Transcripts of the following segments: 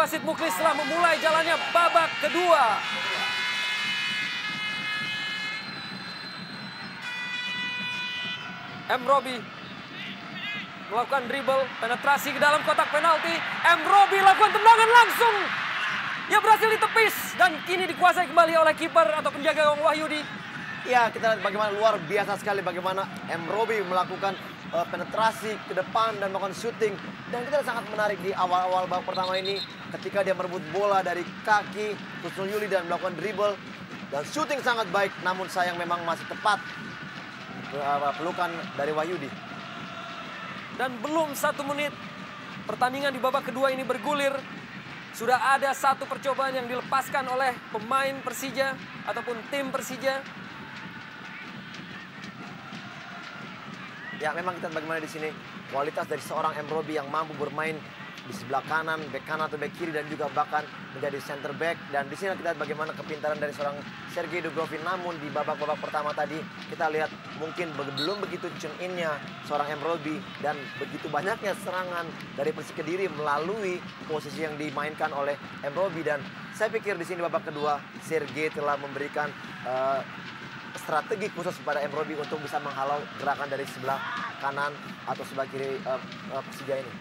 wasit Muklis telah memulai jalannya babak kedua. M. Robi melakukan dribble, penetrasi ke dalam kotak penalti. M. Robi lakukan tendangan langsung. Ia berhasil ditepis dan kini dikuasai kembali oleh kiper atau penjaga gawang Wahyudi. Ya, kita lihat bagaimana luar biasa sekali bagaimana M. Robi melakukan penetrasi ke depan dan melakukan syuting. Dan kita sangat menarik di awal-awal babak pertama ini ketika dia merebut bola dari kaki Kusnul Yuli dan melakukan dribble. Dan syuting sangat baik, namun sayang memang masih tepat pelukan dari Wahyudi. Dan belum 1 menit pertandingan di babak kedua ini bergulir. Sudah ada 1 percobaan yang dilepaskan oleh pemain Persija ataupun tim Persija. Ya, memang kita bagaimana di sini kualitas dari seorang M. Robi yang mampu bermain di sebelah kanan, bek kanan atau bek kiri dan juga bahkan menjadi center back. Dan di sini kita lihat bagaimana kepintaran dari seorang Sergei Dubrovin. Namun di babak-babak pertama tadi kita lihat mungkin belum begitu tune in-nya seorang M. Robi dan begitu banyaknya serangan dari Persik Kediri melalui posisi yang dimainkan oleh M. Robi. Dan saya pikir di sini babak kedua Sergei telah memberikan strategi khusus kepada M. Robi untuk bisa menghalau gerakan dari sebelah kanan atau sebelah kiri Persija ini.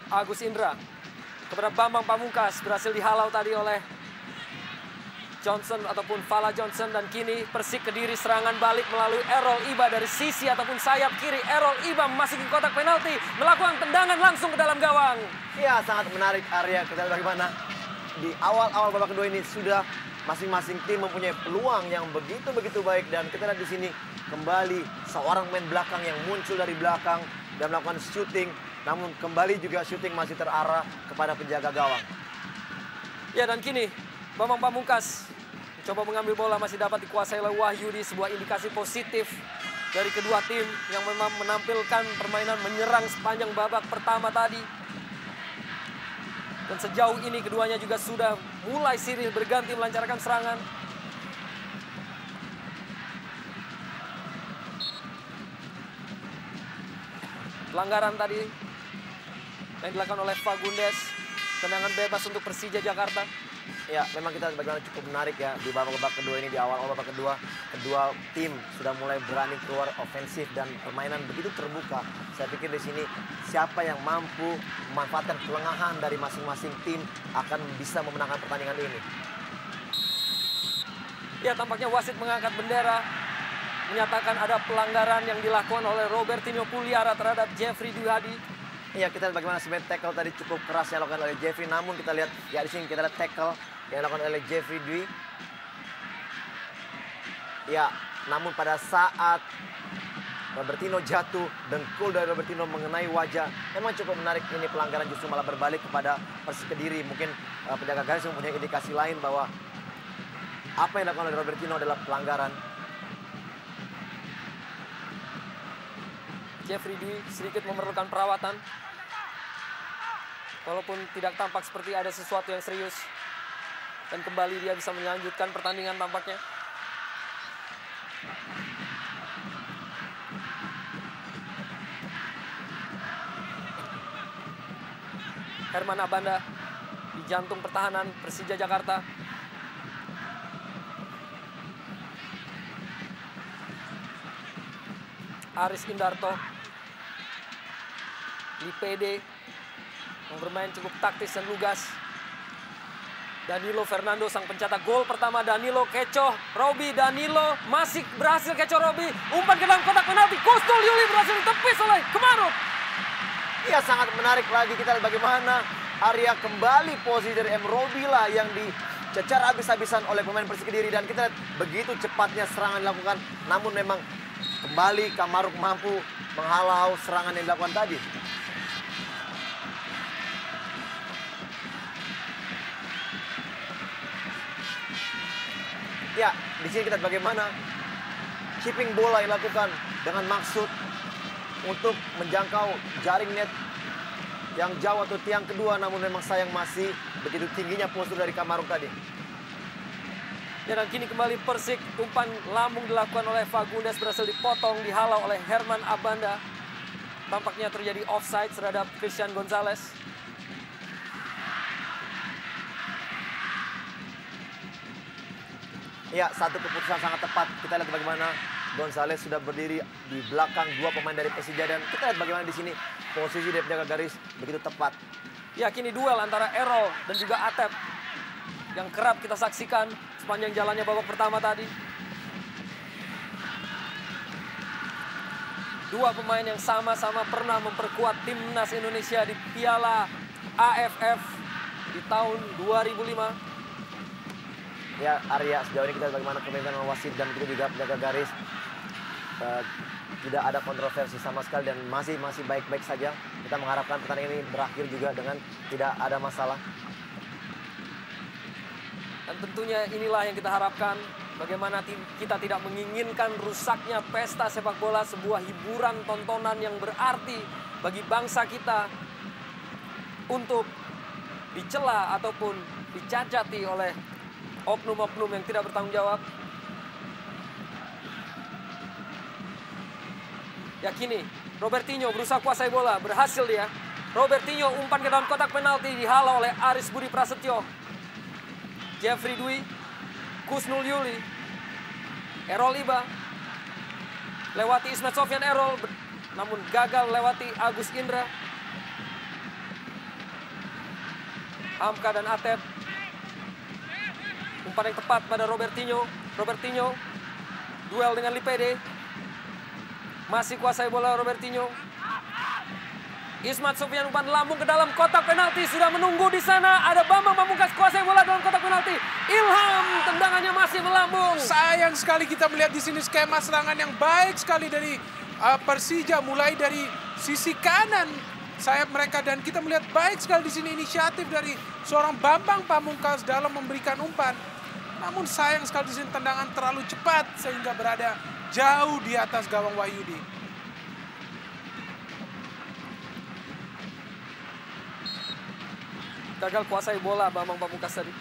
Agus Indra kepada Bambang Pamungkas berhasil dihalau tadi oleh Johnson ataupun Fala Johnson. Dan kini Persik Kediri serangan balik melalui Errol Iba dari sisi ataupun sayap kiri. Errol Iba memasuki kotak penalti, melakukan tendangan langsung ke dalam gawang. Ya, sangat menarik Arya. Kita lihat bagaimana di awal-awal babak kedua ini sudah masing-masing tim mempunyai peluang yang begitu baik. Dan kita lihat di sini kembali seorang main belakang yang muncul dari belakang dan melakukan syuting. Namun kembali juga syuting masih terarah kepada penjaga gawang. Ya, dan kini Bambang Pamungkas mencoba mengambil bola, masih dapat dikuasai oleh Wahyudi. Sebuah indikasi positif dari kedua tim yang memang menampilkan permainan menyerang sepanjang babak pertama tadi. Dan sejauh ini keduanya juga sudah mulai sirih berganti melancarkan serangan. Pelanggaran tadi yang dilakukan oleh Fagundes. Tendangan bebas untuk Persija Jakarta. Ya, memang kita bagaimana cukup menarik ya di babak kedua ini. Di awal babak kedua, kedua tim sudah mulai berani keluar ofensif dan permainan begitu terbuka. Saya pikir di sini siapa yang mampu memanfaatkan kelengahan dari masing-masing tim akan bisa memenangkan pertandingan ini. Ya, tampaknya wasit mengangkat bendera menyatakan ada pelanggaran yang dilakukan oleh Robertinho Puliara terhadap Jeffrey Dwi Hadi. Ya, kita lihat bagaimana sebenarnya tackle tadi cukup keras yang dilakukan oleh Jeffrey. Namun kita lihat ya di sini kita lihat tackle yang dilakukan oleh Jeffrey Dwi. Ya, namun pada saat Robertinho jatuh, dengkul dari Robertinho mengenai wajah. Memang cukup menarik, ini pelanggaran justru malah berbalik kepada Persik Kediri. Mungkin penjaga garis mempunyai indikasi lain bahwa apa yang dilakukan oleh Robertinho adalah pelanggaran. Jeffrey Dwi sedikit memerlukan perawatan. Walaupun tidak tampak seperti ada sesuatu yang serius. Dan kembali dia bisa melanjutkan pertandingan tampaknya. Herman Abanda di jantung pertahanan Persija Jakarta. Aris Indarto di PD yang bermain cukup taktis dan lugas. Danilo Fernando sang pencetak gol pertama. Danilo kecoh Robi. Danilo masih berhasil kecoh Robi. Umpan ke dalam kotak penalti. Kusnul Yuli berhasil ditepis oleh Kemaruk. Iya, sangat menarik lagi kita lihat bagaimana Arya kembali posisi dari M. Robi lah yang dicecar habis-habisan oleh pemain Persik Kediri. Dan kita lihat begitu cepatnya serangan dilakukan. Namun memang kembali Kemaruk mampu menghalau serangan yang dilakukan tadi. Ya, di sini kita lihat bagaimana chipping bola yang dilakukan dengan maksud untuk menjangkau jaring net yang jauh atau tiang kedua. Namun memang sayang masih begitu tingginya postur dari Kemaruk tadi. Ya, dan kini kembali Persik, umpan lambung dilakukan oleh Fagundez, berhasil dipotong, dihalau oleh Herman Abanda. Tampaknya terjadi offside terhadap Christian Gonzalez. Ya, satu keputusan sangat tepat. Kita lihat bagaimana Gonzalez sudah berdiri di belakang dua pemain dari Persija, dan kita lihat bagaimana di sini posisi dari penjaga garis begitu tepat. Ya, kini duel antara Errol dan juga Atep yang kerap kita saksikan sepanjang jalannya babak pertama tadi. Dua pemain yang sama-sama pernah memperkuat timnas Indonesia di Piala AFF di tahun 2005. Ya, Arya, sejauh ini kita lihat bagaimana kepemimpinan wasit dan kita juga penjaga garis. Tidak ada kontroversi sama sekali dan masih baik-baik saja. Kita mengharapkan pertandingan ini berakhir juga dengan tidak ada masalah. Dan tentunya inilah yang kita harapkan, bagaimana kita tidak menginginkan rusaknya pesta sepak bola, sebuah hiburan tontonan yang berarti bagi bangsa kita, untuk dicela ataupun dicacati oleh oknum-oknum yang tidak bertanggung jawab. Ya, kini Robertinho berusaha kuasai bola, berhasil dia. Robertinho umpan ke dalam kotak penalti, dihalau oleh Aris Budi Prasetyo. Jeffrey Dwi, Kusnul Yuli, Errol Iba, lewati Ismet Sofyan Errol, namun gagal lewati Agus Indra. Hamka dan Atep. Umpan yang tepat pada Robertinho. Robertinho duel dengan Lipede. Masih kuasai bola Robertinho. Ismet Sofyan umpan lambung ke dalam kotak penalti, sudah menunggu di sana. Ada Bambang Pamungkas kuasai bola dalam kotak penalti. Ilham, tendangannya masih melambung. Sayang sekali kita melihat di sini skema serangan yang baik sekali dari Persija, mulai dari sisi kanan sayap mereka, dan kita melihat baik sekali di sini inisiatif dari seorang Bambang Pamungkas dalam memberikan umpan. Namun sayang sekali di sini tendangan terlalu cepat sehingga berada jauh di atas gawang Wahyudi. Gagal kuasai bola Bambang Pamungkas tadi.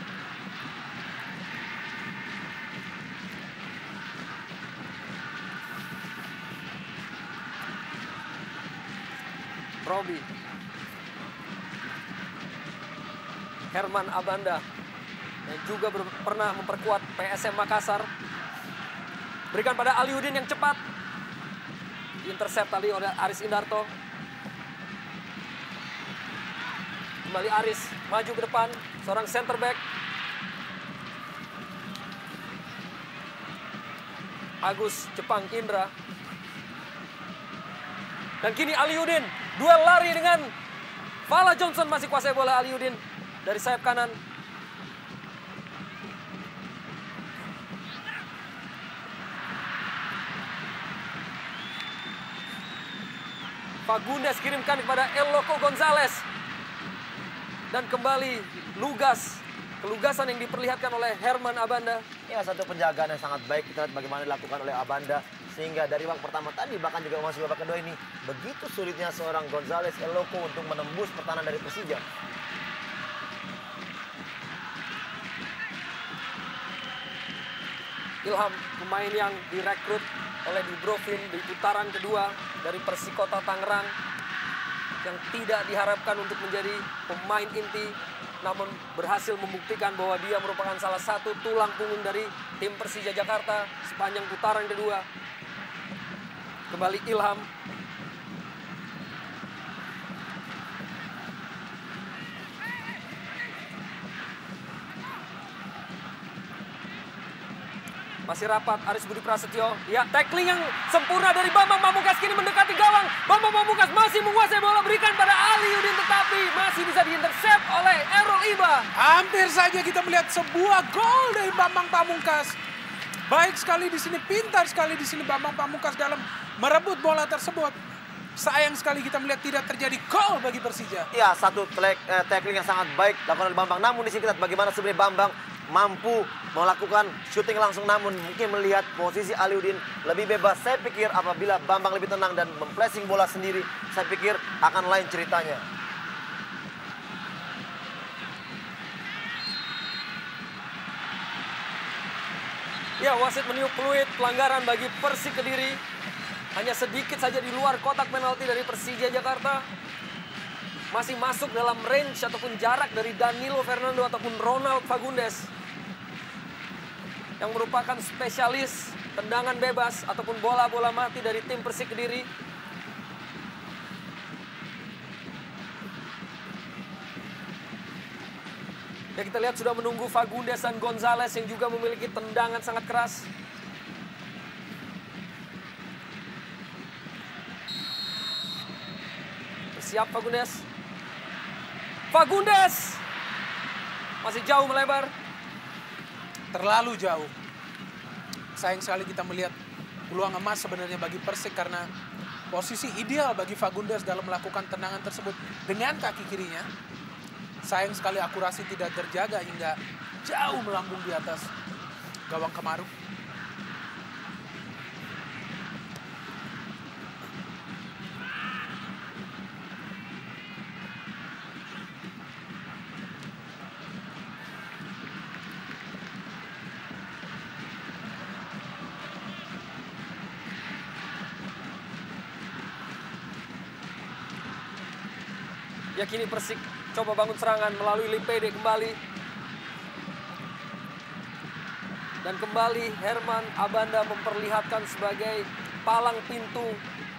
Robi. Herman Abanda yang juga pernah memperkuat PSM Makassar. Berikan pada Aliudin yang cepat. Intercept tadi oleh Aris Indarto. Kembali Aris, maju ke depan, seorang center back. Agus Jepang Indra. Dan kini Aliudin, duel lari dengan Fala Johnson, masih kuasai bola Aliudin dari sayap kanan. Fagundez kirimkan kepada Eloko Gonzalez. Dan kembali kelugasan yang diperlihatkan oleh Herman Abanda. Ya, satu penjagaan yang sangat baik. Kita lihat bagaimana dilakukan oleh Abanda. Sehingga dari babak pertama tadi, bahkan juga masuk babak kedua ini, begitu sulitnya seorang Gonzalez Eloko untuk menembus pertahanan dari Persija. Ilham, pemain yang direkrut oleh Dubrovin di putaran kedua dari Persikota Tangerang, yang tidak diharapkan untuk menjadi pemain inti, namun berhasil membuktikan bahwa dia merupakan salah satu tulang punggung dari tim Persija Jakarta sepanjang putaran kedua. Kembali Ilham. Masih rapat Aris Budi Prasetyo. Ya, tackling yang sempurna dari Bambang Pamungkas, kini mendekati gawang. Bambang Pamungkas masih menguasai bola, berikan pada Aliudin, tetapi masih bisa diintercept oleh Errol Iba. Hampir saja kita melihat sebuah gol dari Bambang Pamungkas. Baik sekali di sini, pintar sekali di sini Bambang Pamungkas dalam merebut bola tersebut. Sayang sekali kita melihat tidak terjadi gol bagi Persija. Ya, satu tackling yang sangat baik dilakukan oleh Bambang. Namun di sini kita lihat bagaimana sebenarnya Bambang mampu melakukan syuting langsung, namun mungkin melihat posisi Aliudin lebih bebas. Saya pikir apabila Bambang lebih tenang dan mempressing bola sendiri, saya pikir akan lain ceritanya. Ya, wasit meniup peluit pelanggaran bagi Persik Kediri. Hanya sedikit saja di luar kotak penalti dari Persija Jakarta. Masih masuk dalam range ataupun jarak dari Danilo Fernando ataupun Ronald Fagundes. Yang merupakan spesialis tendangan bebas ataupun bola-bola mati dari tim Persik Kediri. Ya, kita lihat sudah menunggu Fagundes dan Gonzalez yang juga memiliki tendangan sangat keras. Bersiap Fagundes. Fagundes! Masih jauh melebar. Terlalu jauh. Sayang sekali kita melihat peluang emas sebenarnya bagi Persik karena posisi ideal bagi Fagundes dalam melakukan tendangan tersebut dengan kaki kirinya. Sayang sekali akurasi tidak terjaga hingga jauh melambung di atas gawang Kemaruk. Ya, kini Persik coba bangun serangan melalui Lipede kembali. Dan kembali Herman Abanda memperlihatkan sebagai palang pintu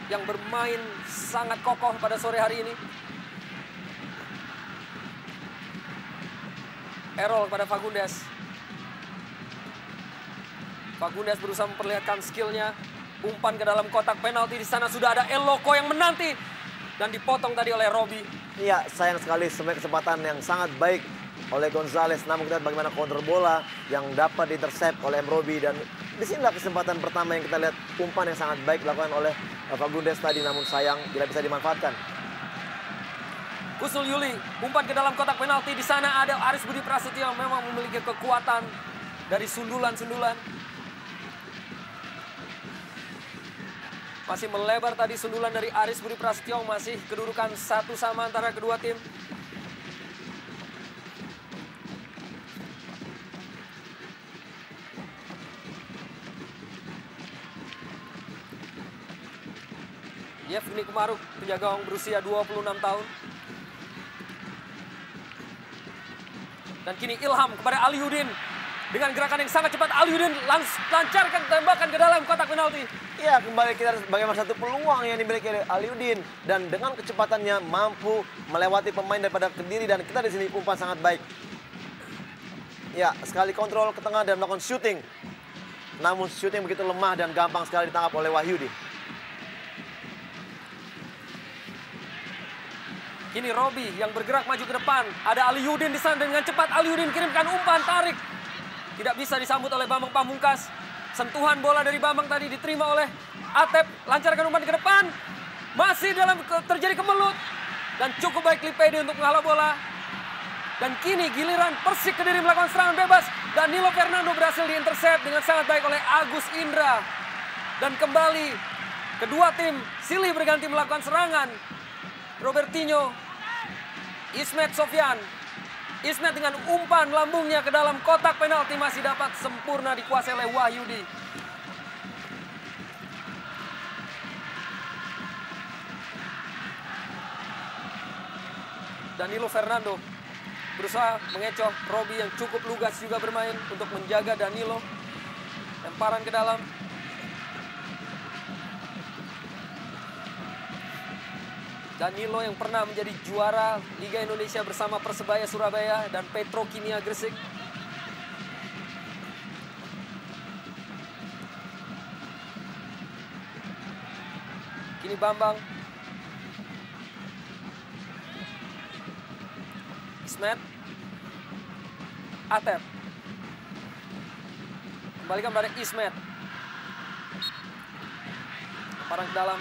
yang bermain sangat kokoh pada sore hari ini. Errol kepada Fagundes. Fagundes berusaha memperlihatkan skillnya. Umpan ke dalam kotak penalti, di sana sudah ada Eloko yang menanti. Dan dipotong tadi oleh Robi. Iya, sayang sekali sebenarnya kesempatan yang sangat baik oleh Gonzalez. Namun kita lihat bagaimana counter bola yang dapat diintercept oleh Robi. Dan disinilah kesempatan pertama yang kita lihat umpan yang sangat baik dilakukan oleh Fagundes tadi. Namun sayang tidak bisa dimanfaatkan. Kusul Yuli, umpan ke dalam kotak penalti. Di sana ada Aris Budi Prasetyo yang memang memiliki kekuatan dari sundulan-sundulan. Masih melebar tadi sundulan dari Aris Budi Prasetyo. Masih kedudukan 1-1 antara kedua tim. Yevgeny Kemaruk, penjaga gawang berusia 26 tahun. Dan kini Ilham kepada Aliudin. Dengan gerakan yang sangat cepat, Aliudin lancarkan tembakan ke dalam kotak penalti. Ya, kembali kita bagaimana satu peluang yang dimiliki oleh Aliudin. Dan dengan kecepatannya mampu melewati pemain daripada Kediri. Dan kita di sini umpan sangat baik. Ya, sekali kontrol ke tengah dan melakukan shooting. Namun shooting begitu lemah dan gampang sekali ditangkap oleh Wahyudi. Kini Robi yang bergerak maju ke depan. Ada Aliudin di sana dengan cepat. Aliudin kirimkan umpan, tarik. Tidak bisa disambut oleh Bambang Pamungkas. Sentuhan bola dari Bambang tadi diterima oleh Atep. Lancarkan umpan ke depan. Masih dalam terjadi kemelut. Dan cukup baik Lipede untuk menghalau bola. Dan kini giliran Persik Kediri melakukan serangan bebas. Danilo Fernando berhasil diintercept dengan sangat baik oleh Agus Indra. Dan kembali kedua tim silih berganti melakukan serangan. Robertinho, Ismet Sofyan. Ismet dengan umpan lambungnya ke dalam kotak penalti masih dapat sempurna dikuasai oleh Wahyudi. Danilo Fernando berusaha mengecoh Robi yang cukup lugas juga bermain untuk menjaga Danilo. Lemparan ke dalam. Danilo yang pernah menjadi juara Liga Indonesia bersama Persebaya Surabaya dan Petrokimia Gresik. Kini Bambang. Ismet. Atep. Kembalikan pada Ismet. Lemparan ke dalam.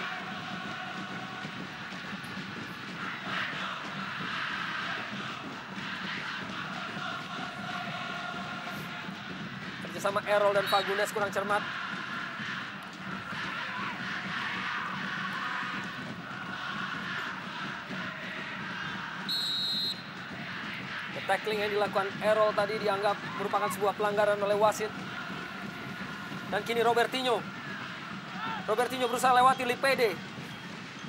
Sama Errol dan Fagundes kurang cermat. Tackling yang dilakukan Errol tadi dianggap merupakan sebuah pelanggaran oleh wasit. Dan kini Robertinho. Robertinho berusaha lewati Lipede.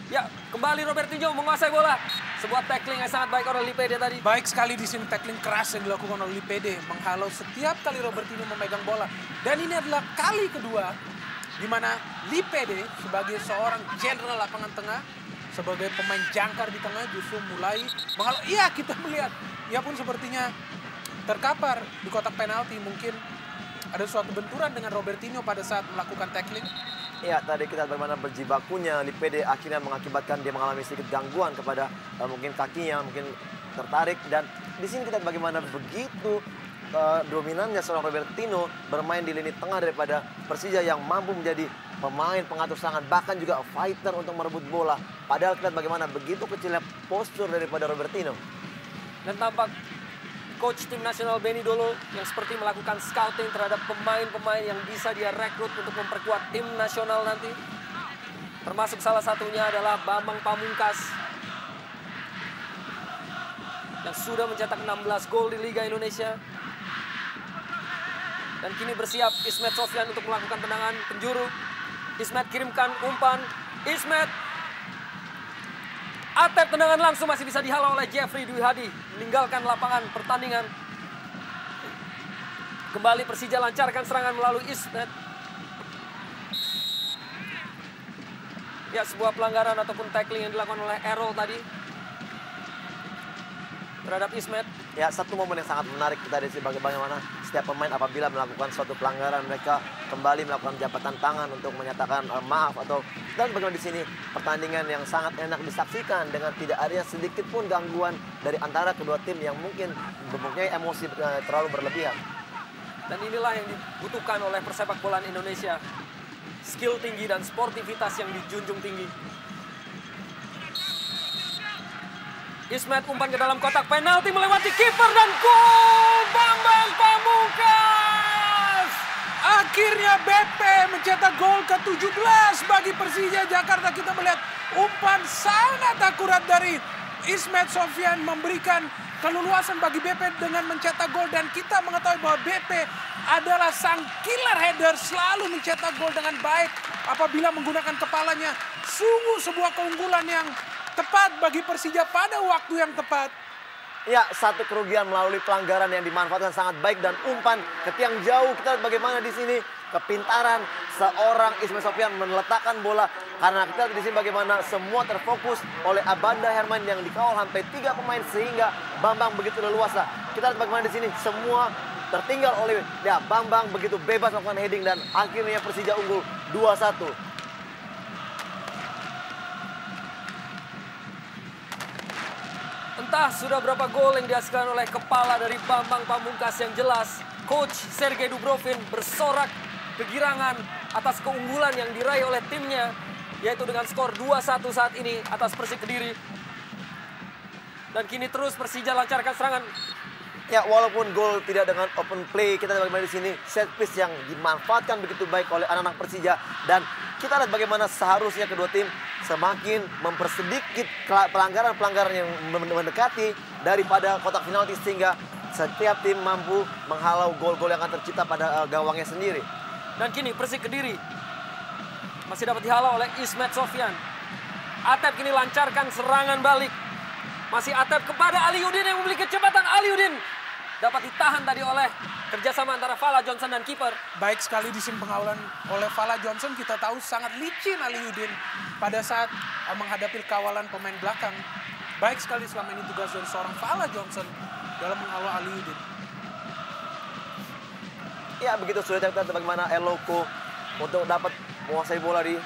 Ya, kembali Robertinho menguasai bola. Sebuah tackling yang sangat baik oleh Lipede tadi. Baik sekali di sini tackling keras yang dilakukan oleh Lipede. Menghalau setiap kali Robertinho memegang bola. Dan ini adalah kali kedua di mana Lipede sebagai seorang jenderal lapangan tengah, sebagai pemain jangkar di tengah justru mulai menghalau. Iya, kita melihat. Ia pun sepertinya terkapar di kotak penalti. Mungkin ada suatu benturan dengan Robertinho pada saat melakukan tackling. Ya, tadi kita bagaimana berjibakunya Lipede akhirnya mengakibatkan dia mengalami sedikit gangguan kepada mungkin kakinya, mungkin tertarik. Dan di sini kita bagaimana begitu dominannya seorang Robertinho bermain di lini tengah daripada Persija yang mampu menjadi pemain pengatur serangan, bahkan juga fighter untuk merebut bola. Padahal kita bagaimana begitu kecilnya postur daripada Robertinho. Dan tampak coach tim nasional Benny Dolo yang seperti melakukan scouting terhadap pemain-pemain yang bisa dia rekrut untuk memperkuat tim nasional nanti. Termasuk salah satunya adalah Bambang Pamungkas yang sudah mencetak 16 gol di Liga Indonesia. Dan kini bersiap Ismet Sofyan untuk melakukan tendangan penjuru. Ismet kirimkan umpan. Ismet. Atep tendangan langsung masih bisa dihalau oleh Jeffrey Dwi Hadi. Meninggalkan lapangan pertandingan. Kembali Persija lancarkan serangan melalui Ismet. Ya, sebuah pelanggaran ataupun tackling yang dilakukan oleh Errol tadi terhadap Ismet. Ya, satu momen yang sangat menarik kita di sini bagaimana setiap pemain apabila melakukan suatu pelanggaran mereka kembali melakukan jabatan tangan untuk menyatakan maaf atau dan bagaimana di sini pertandingan yang sangat enak disaksikan dengan tidak ada sedikit pun gangguan dari antara kedua tim yang mungkin mempunyai emosi terlalu berlebihan. Dan inilah yang dibutuhkan oleh persepak bolaan Indonesia. Skill tinggi dan sportivitas yang dijunjung tinggi. Ismet umpan ke dalam kotak penalti melewati kiper dan gol Bambang Pamungkas. Akhirnya BP mencetak gol ke-17 bagi Persija Jakarta. Kita melihat umpan sangat akurat dari Ismet Sofyan memberikan keleluasan bagi BP dengan mencetak gol. Dan kita mengetahui bahwa BP adalah sang killer header, selalu mencetak gol dengan baik apabila menggunakan kepalanya. Sungguh sebuah keunggulan yang tepat bagi Persija pada waktu yang tepat. Ya, satu kerugian melalui pelanggaran yang dimanfaatkan sangat baik dan umpan ke tiang jauh. Kita lihat bagaimana di sini kepintaran seorang Ismet Sofyan meletakkan bola, karena kita lihat di sini bagaimana semua terfokus oleh Abanda Herman yang dikawal sampai 3 pemain sehingga Bambang begitu leluasa. Kita lihat bagaimana di sini semua tertinggal oleh Bambang begitu bebas melakukan heading dan akhirnya Persija unggul 2-1. Entah sudah berapa gol yang dihasilkan oleh kepala dari Bambang Pamungkas, yang jelas Coach Sergei Dubrovin bersorak kegirangan atas keunggulan yang diraih oleh timnya, yaitu dengan skor 2-1 saat ini atas Persik Kediri. Dan kini terus Persija lancarkan serangan. Ya, walaupun gol tidak dengan open play, kita lihat bagaimana di sini set piece yang dimanfaatkan begitu baik oleh anak-anak Persija. Dan kita lihat bagaimana seharusnya kedua tim semakin mempersedikit pelanggaran-pelanggaran yang mendekati daripada kotak penalti sehingga setiap tim mampu menghalau gol-gol yang akan tercipta pada gawangnya sendiri. Dan kini Persik Kediri masih dapat dihalau oleh Ismet Sofyan. Atep kini lancarkan serangan balik. Masih Atep kepada Aliudin yang memiliki kecepatan. Aliudin dapat ditahan tadi oleh kerjasama antara Fala Johnson dan kiper. Baik sekali di sini pengawalan oleh Fala Johnson. Kita tahu sangat licin Aliudin pada saat menghadapi kawalan pemain belakang. Baik sekali selama ini tugas dari seorang Fala Johnson dalam mengawal Aliudin. Ya, begitu sulitnya kita bagaimana Eloko untuk dapat menguasai bola di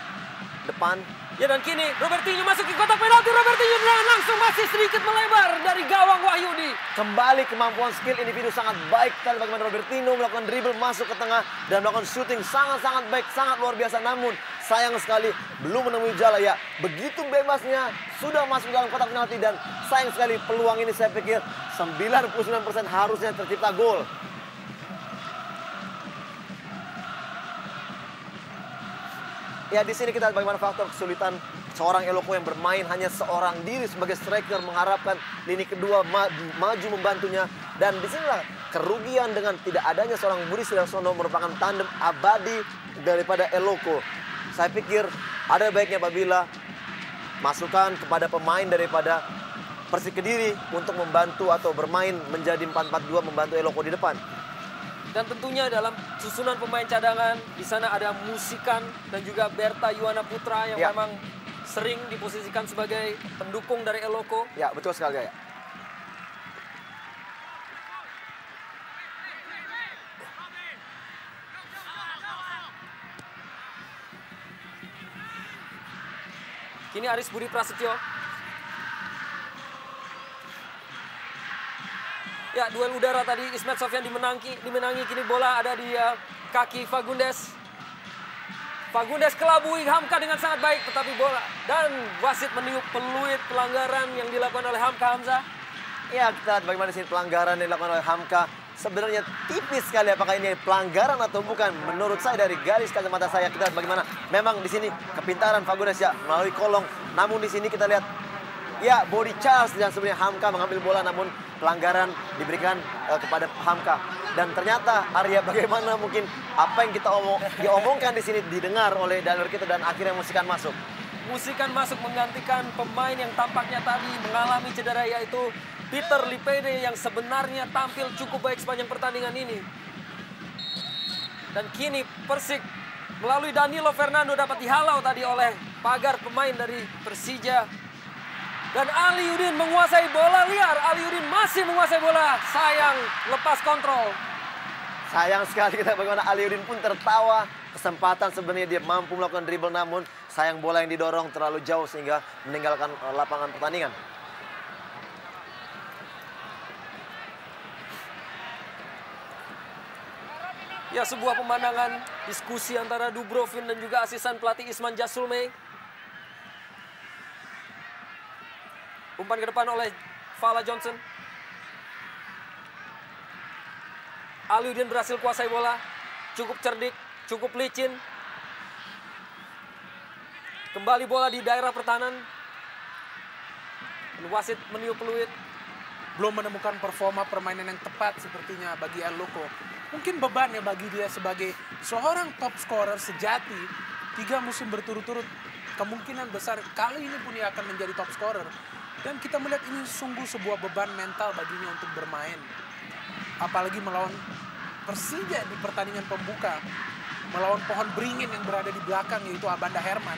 depan. Ya, dan kini Robertinho masuk ke kotak penalti. Robertinho langsung masih sedikit melebar dari gawang Wahyudi. Kembali kemampuan skill individu sangat baik. Kita bagaimana Robertinho melakukan dribble masuk ke tengah dan melakukan shooting sangat-sangat baik, sangat luar biasa. Namun sayang sekali belum menemui jala ya. Begitu bebasnya sudah masuk dalam kotak penalti dan sayang sekali peluang ini saya pikir 99% harusnya tercipta gol. Ya, di sini kita lihat bagaimana faktor kesulitan seorang Eloko yang bermain hanya seorang diri sebagai striker, mengharapkan lini kedua maju membantunya. Dan di sinilah kerugian dengan tidak adanya seorang Budi Sudarsono merupakan tandem abadi daripada Eloko. Saya pikir ada baiknya apabila masukan kepada pemain daripada Persik Kediri untuk membantu atau bermain menjadi 4-4-2 membantu Eloko di depan. Dan tentunya dalam susunan pemain cadangan di sana ada Musikan dan juga Berta Yuwana Putra yang memang sering diposisikan sebagai pendukung dari Eloko. Ya, betul sekali ya. Kini Aris Budi Prasetyo. Ya, duel udara tadi Ismet Sofyan dimenangi. Kini bola ada di kaki Fagundes. Fagundes kelabui Hamka dengan sangat baik, tetapi bola dan wasit meniup peluit pelanggaran yang dilakukan oleh Hamka Hamzah. Ya, kita lihat bagaimana sini pelanggaran yang dilakukan oleh Hamka. Sebenarnya tipis sekali apakah ini pelanggaran atau bukan. Menurut saya dari garis kacamata saya, kita lihat bagaimana memang di sini kepintaran Fagundes ya melalui kolong. Namun di sini kita lihat ya body charge dan sebenarnya Hamka mengambil bola namun pelanggaran diberikan kepada Hamka. Dan ternyata Arya bagaimana mungkin apa yang kita diomongkan di sini didengar oleh Daniel kita dan akhirnya Musikan masuk. Musikan masuk menggantikan pemain yang tampaknya tadi mengalami cedera yaitu Peter Lipede yang sebenarnya tampil cukup baik sepanjang pertandingan ini. Dan kini Persik melalui Danilo Fernando dapat dihalau tadi oleh pagar pemain dari Persija. Dan Aliudin menguasai bola liar. Aliudin masih menguasai bola. Sayang, lepas kontrol. Sayang sekali kita bagaimana Aliudin pun tertawa. Kesempatan sebenarnya dia mampu melakukan dribble namun sayang bola yang didorong terlalu jauh sehingga meninggalkan lapangan pertandingan. Ya, sebuah pemandangan diskusi antara Dubrovin dan juga asisten pelatih Isman Jasulme. Umpan ke depan oleh Fala Johnson. Aliudin berhasil kuasai bola. Cukup cerdik, cukup licin. Kembali bola di daerah pertahanan. Wasit meniup peluit. Belum menemukan performa permainan yang tepat sepertinya bagi Eloko. Mungkin beban ya bagi dia sebagai seorang top scorer sejati. 3 musim berturut-turut kemungkinan besar kali ini pun dia akan menjadi top scorer. Dan kita melihat ini sungguh sebuah beban mental baginya untuk bermain. Apalagi melawan Persija di pertandingan pembuka. Melawan pohon beringin yang berada di belakang yaitu Abanda Herman.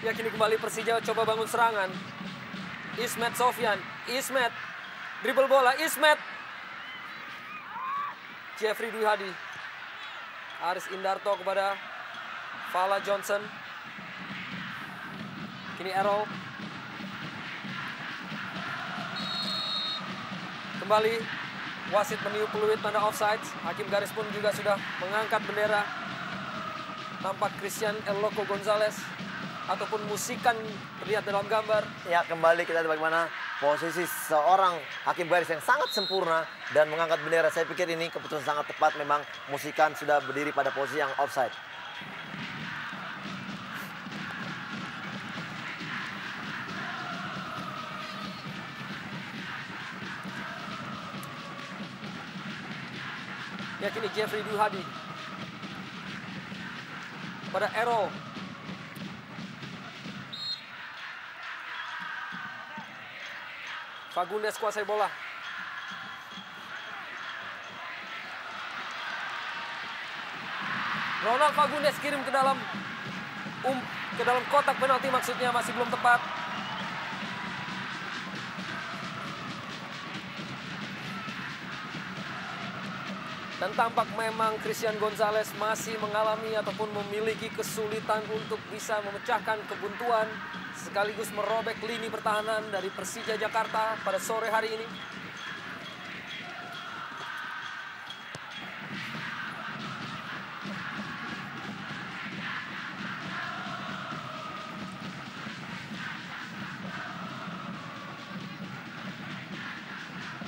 Ya, kini kembali Persija coba bangun serangan. Ismet Sofyan, Ismet, dribble bola, Ismet. Jeffrey Dwi Hadi. Aris Indarto kepada Fala Johnson. Kini Errol. Kembali wasit meniup peluit tanda offside. Hakim garis pun juga sudah mengangkat bendera. Tampak Christian Eloko Gonzalez ataupun Musikan terlihat dalam gambar. Ya, kembali kita lihat bagaimana posisi seorang hakim garis yang sangat sempurna dan mengangkat bendera. Saya pikir ini keputusan sangat tepat. Memang Musikan sudah berdiri pada posisi yang offside. Ya, kini Jeffrey Dwi Hadi pada Errol. Fagundes kuasai bola. Ronald Fagundes kirim ke dalam kotak penalti, maksudnya masih belum tepat. Dan tampak memang Christian Gonzalez masih mengalami ataupun memiliki kesulitan untuk bisa memecahkan kebuntuan sekaligus merobek lini pertahanan dari Persija Jakarta pada sore hari ini.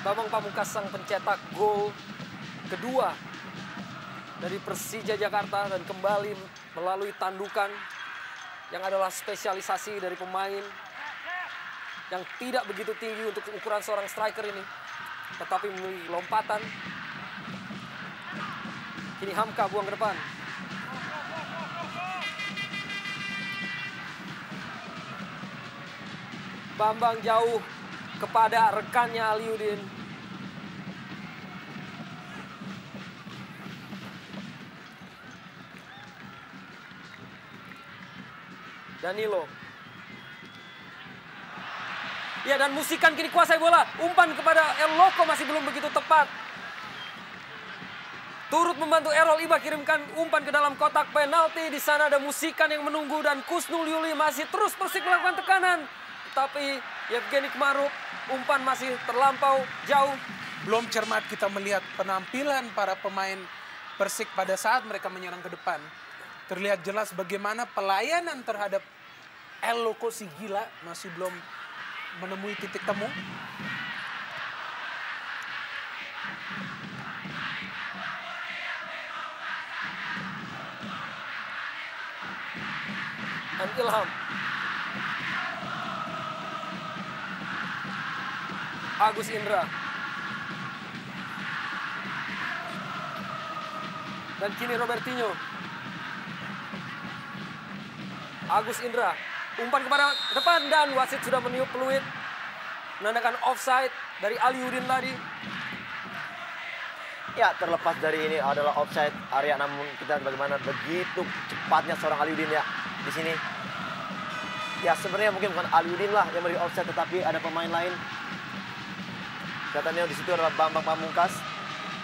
Bambang Pamungkas sang pencetak gol kedua dari Persija Jakarta dan kembali melalui tandukan yang adalah spesialisasi dari pemain yang tidak begitu tinggi untuk ukuran seorang striker ini. Tetapi memiliki lompatan. Kini Hamka buang ke depan. Bambang jauh kepada rekannya Aliudin. Danilo. Ya, dan Musikan kini kuasai bola. Umpan kepada El Loco masih belum begitu tepat. Turut membantu Errol Iba kirimkan umpan ke dalam kotak penalti. Di sana ada Musikan yang menunggu dan Kusnul Yuli masih terus Persik melakukan tekanan. Tetapi Yevgeny Kmaruk umpan masih terlampau jauh. Belum cermat kita melihat penampilan para pemain Persik pada saat mereka menyerang ke depan. Terlihat jelas bagaimana pelayanan terhadap El Loco si gila masih belum menemui titik temu. Dan Ilham. Agus Indra. Dan kini Robertinho. Agus Indra. Umpan kepada depan dan wasit sudah meniup peluit. Menandakan offside dari Aliudin tadi. Ya, terlepas dari ini adalah offside area, namun kita lihat bagaimana begitu cepatnya seorang Aliudin ya di sini. Ya, sebenarnya mungkin bukan Aliudin lah yang memberi offside, tetapi ada pemain lain. Katanya di situ adalah Bambang Pamungkas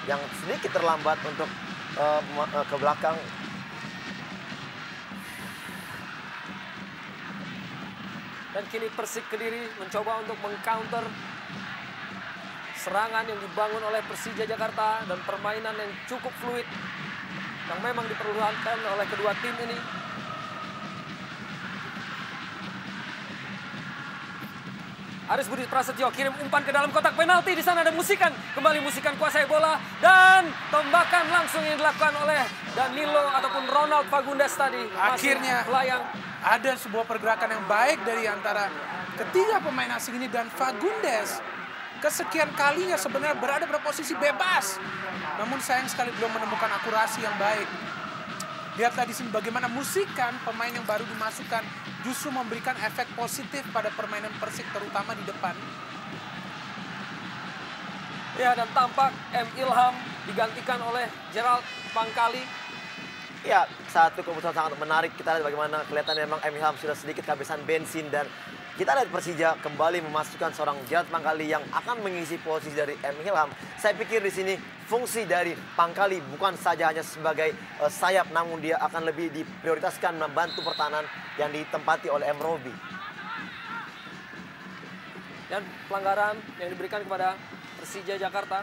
yang sedikit terlambat untuk ke belakang. Dan kini Persik Kediri mencoba untuk mengcounter serangan yang dibangun oleh Persija Jakarta dan permainan yang cukup fluid yang memang diperlukan oleh kedua tim ini. Aris Budi Prasetyo kirim umpan ke dalam kotak penalti. Di sana ada Musikan. Kembali Musikan kuasai bola. Dan tembakan langsung yang dilakukan oleh Danilo ataupun Ronald Fagundes tadi. Akhirnya melayang. Ada sebuah pergerakan yang baik dari antara ketiga pemain asing ini. Dan Fagundes kesekian kalinya sebenarnya berada pada posisi bebas. Namun sayang sekali belum menemukan akurasi yang baik. Lihatlah di sini bagaimana Musikan, pemain yang baru dimasukkan, justru memberikan efek positif pada permainan Persik terutama di depan. Ya, dan tampak M. Ilham digantikan oleh Gerald Pangkali. Ya, satu keputusan sangat menarik. Kita lihat bagaimana kelihatannya memang M. Ilham sudah sedikit kehabisan bensin, dan kita lihat Persija kembali memasukkan seorang Gerald Pangkali yang akan mengisi posisi dari M. Ilham. Saya pikir di sini fungsi dari Pangkali bukan saja hanya sebagai sayap, namun dia akan lebih diprioritaskan membantu pertahanan yang ditempati oleh M. Robi. Dan pelanggaran yang diberikan kepada Persija Jakarta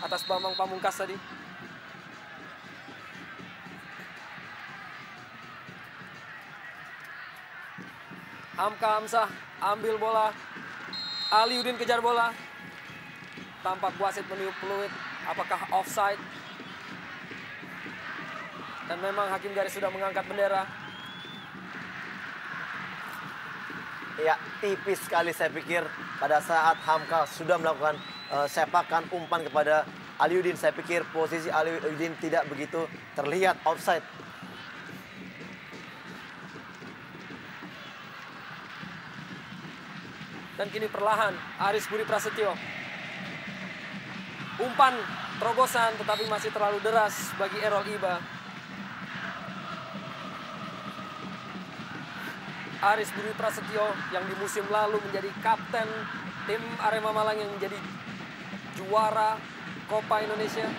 atas Bambang Pamungkas tadi. Hamka Hamzah ambil bola. Aliudin kejar bola. Tampak wasit meniup peluit. Apakah offside? Dan memang hakim garis sudah mengangkat bendera. Ya, tipis sekali saya pikir pada saat Hamka sudah melakukan sepakan umpan kepada Aliudin. Saya pikir posisi Aliudin tidak begitu terlihat offside. Dan kini perlahan Aris Budi Prasetyo. Umpan terobosan tetapi masih terlalu deras bagi Errol Iba. Aris Budi Prasetyo yang di musim lalu menjadi kapten tim Arema Malang yang menjadi juara Copa Indonesia.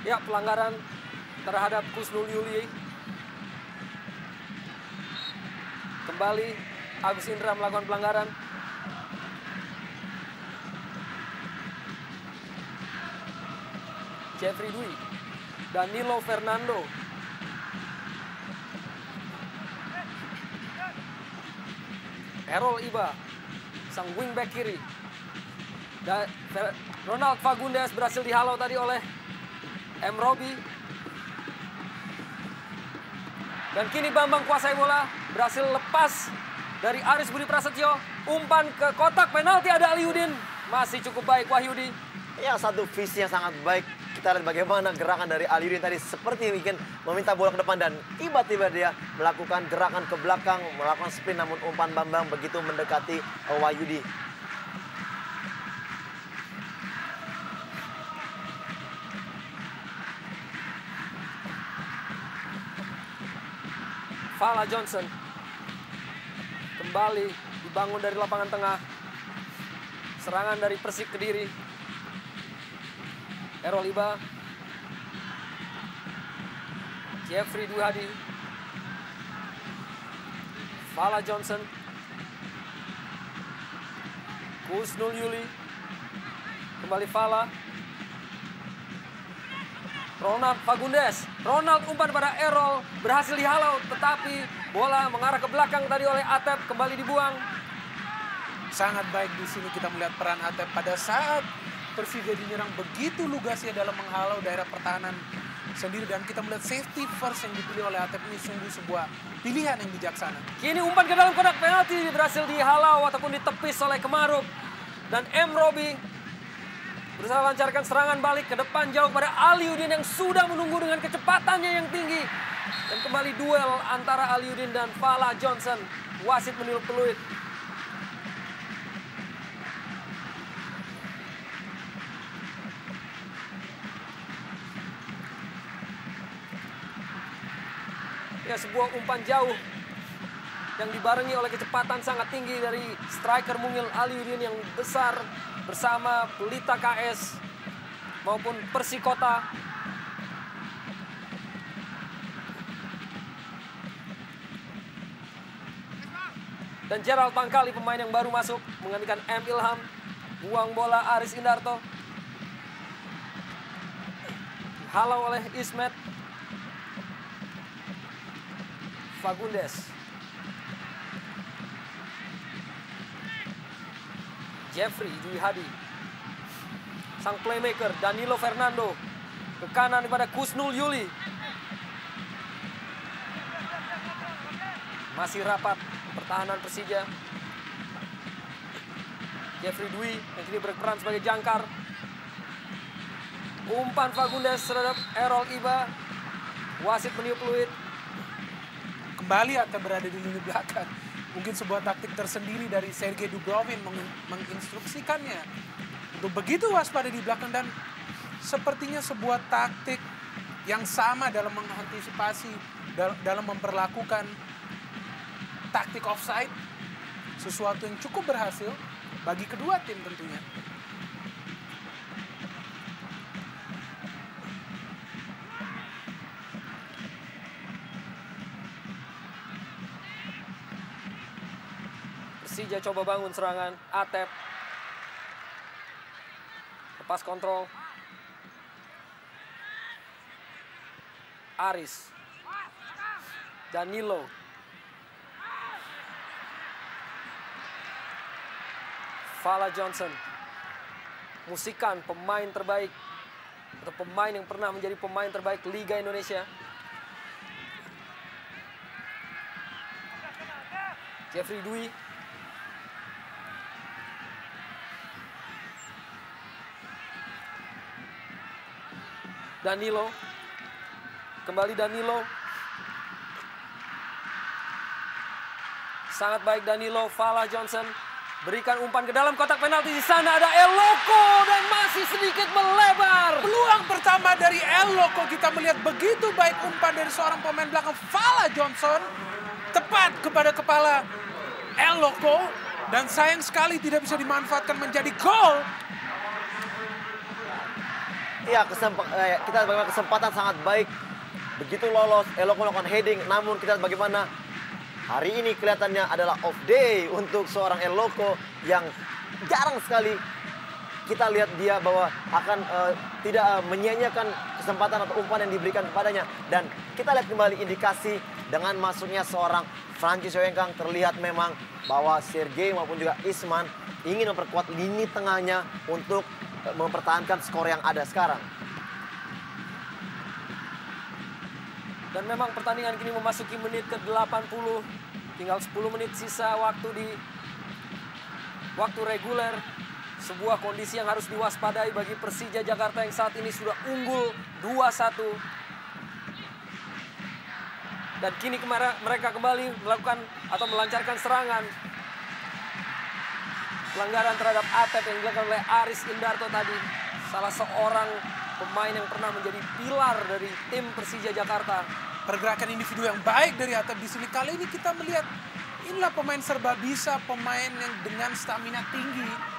Ya, pelanggaran terhadap Kusnul Yuli. Kembali Agus Indra melakukan pelanggaran. Jeffrey Dwi. Danilo Fernando. Errol Iba, sang wingback kiri. Dan Ronald Fagundes berhasil dihalau tadi oleh M. Robi. Dan kini Bambang kuasai bola, berhasil lepas dari Aris Budi Prasetyo. Umpan ke kotak penalti, ada Aliudin. Masih cukup baik Wahyudi. Ya, satu visi yang sangat baik. Kita lihat bagaimana gerakan dari Aliudin tadi seperti ingin meminta bola ke depan dan tiba-tiba dia melakukan gerakan ke belakang, melakukan sprint, namun umpan Bambang begitu mendekati Wahyudi. Fala Johnson kembali dibangun dari lapangan tengah. Serangan dari Persik Kediri. Errol Iba, Jeffrey Dwi Hadi, Fala Johnson, Kusnul Yuli, kembali Fala, Ronald Fagundes. Ronald umpan pada Errol, berhasil dihalau, tetapi bola mengarah ke belakang tadi oleh Atep, kembali dibuang. Sangat baik di sini kita melihat peran Atep pada saat Persija dinyerang begitu lugasnya dalam menghalau daerah pertahanan sendiri, dan kita melihat safety first yang dipilih oleh Atep ini sungguh sebuah pilihan yang bijaksana. Kini umpan ke dalam kotak penalti berhasil dihalau ataupun ditepis oleh Kemaruk, dan M. Robi berusaha lancarkan serangan balik ke depan jauh pada Aliudin yang sudah menunggu dengan kecepatannya yang tinggi. Dan kembali duel antara Aliudin dan Fala Johnson. Wasit meniup peluit. Ya, sebuah umpan jauh yang dibarengi oleh kecepatan sangat tinggi dari striker mungil Aliudin yang besar bersama Pelita KS maupun Persikota. Dan Gerald Pangkali, pemain yang baru masuk, menggantikan M. Ilham. Buang bola Aris Indarto. Halau oleh Ismet. Fagundes. Jeffrey Dwi Hadi. Sang playmaker Danilo Fernando. Ke kanan kepada Kusnul Yuli. Masih rapat pertahanan Persija. Jeffrey Dwi yang kini berperan sebagai jangkar. Umpan Fagundes terhadap Errol Iba. Wasit meniup peluit. Kembali Atep berada di lini belakang. Mungkin sebuah taktik tersendiri dari Sergei Dubrovin menginstruksikannya untuk begitu waspada di belakang, dan sepertinya sebuah taktik yang sama dalam mengantisipasi, dalam memperlakukan taktik offside, sesuatu yang cukup berhasil bagi kedua tim tentunya. Persija coba bangun serangan. Atep lepas kontrol. Aris. Danilo. Fala Johnson. Musikan pemain terbaik atau pemain yang pernah menjadi pemain terbaik Liga Indonesia. Jeffrey Dwi. Danilo. Kembali Danilo. Sangat baik Danilo. Fala Johnson berikan umpan ke dalam kotak penalti. Di sana ada El Loco dan masih sedikit melebar. Peluang pertama dari El Loco, kita melihat begitu baik umpan dari seorang pemain belakang Fala Johnson. Tepat kepada kepala El Loco. Dan sayang sekali tidak bisa dimanfaatkan menjadi gol. Ya, kita bagaimana kesempatan sangat baik. Begitu lolos, El Loco melakukan heading. Namun kita lihat bagaimana hari ini kelihatannya adalah off day untuk seorang El Loco yang jarang sekali kita lihat dia bahwa akan tidak menyia-nyiakan kesempatan atau umpan yang diberikan kepadanya. Dan kita lihat kembali indikasi dengan masuknya seorang Francis Yoengkang, terlihat memang bahwa Sergei maupun juga Isman ingin memperkuat lini tengahnya untuk mempertahankan skor yang ada sekarang. Dan memang pertandingan kini memasuki menit ke-80. Tinggal 10 menit sisa waktu di waktu reguler. Sebuah kondisi yang harus diwaspadai bagi Persija Jakarta yang saat ini sudah unggul 2-1. Dan kini mereka kembali melakukan atau melancarkan serangan. Pelanggaran terhadap Atep yang dilakukan oleh Aris Indarto tadi. Salah seorang pemain yang pernah menjadi pilar dari tim Persija Jakarta. Pergerakan individu yang baik dari Atep di sini. Kali ini kita melihat inilah pemain serba bisa, pemain yang dengan stamina tinggi